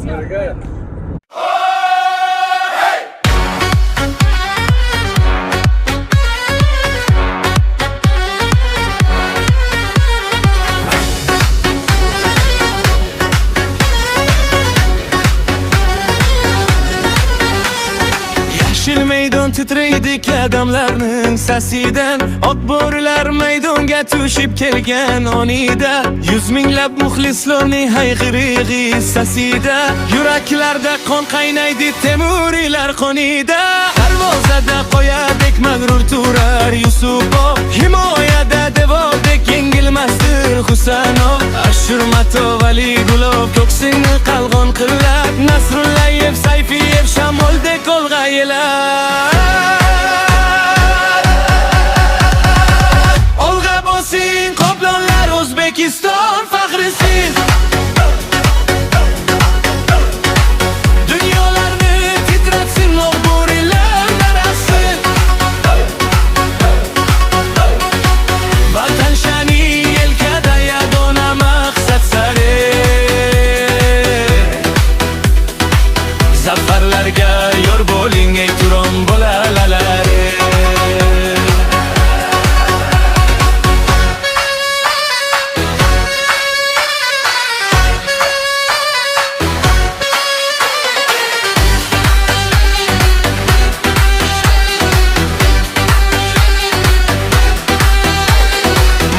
sizlarga. Yeşil maydon titreydi qadamlarning sasidan, ot bo'rilar maydonga tushib kelgan onida, yuz minglab muxlislarning hayqirig'i sasida, yuraklarda qon qaynaydi temuriylar qonida. Darvozada qo'yadek mag'rur turar Yusupov, himoyada devordek yengilmasdir Husanov. Ashurmatov, Ali Gulov ko'ksingni qalqon qillar, Nasrullayev, Sayfiyev shamoldek olg'aylar. Olg'a bo'lsin qoplonlar, O'zbekiston faxrisiz. Dunyolarni titratsin o'g'burilar narasi. Vatan shani yelkada yagona maqsad sari. Zafarlarga yor bo'ling ey Turon bolalari.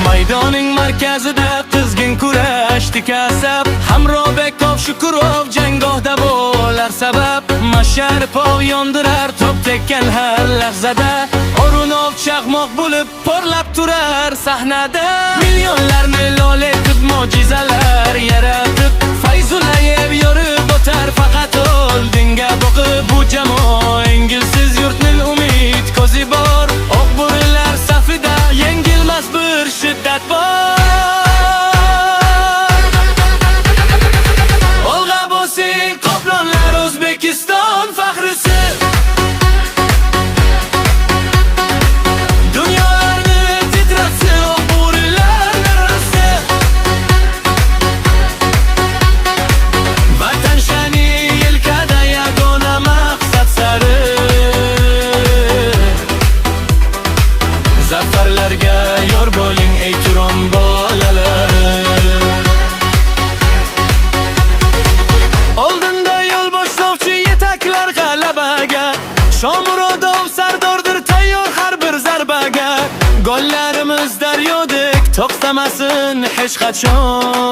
Maydoning markazida qizgin kurash tikasab, Hamrobekov, Shukurov jangohda bo'lar sabab. Masharipov yondirar to'p tekkan har lahzada, O'runov chaqmoq bo'lib porlab turar sahnada. Milyonlarni lol etib mo'jizalar yaratib, Fayzullayev yorib o'tar faqat oldinga boqib. Bu jamoa engilsiz yurtning umid ko'zi bor, o'q-bo'rilar safida yengilmas bir shiddat bor. Olg'a bo'lsin qoplonlar, O'zbekiston faxrisi. Dunyolarni titratsin o'q-bo'rilar narasi. Vatan shani yelkada yagona maqsad sari. Zafarlarga yor bo'ling ey Turon bolalari. Oldinda yo'l boshlovchi yetaklar g'alabaga, Shomurodov sardordir tayyor har bir zarbaga. Gollarimiz daryodek to'xtamasin hech qachon.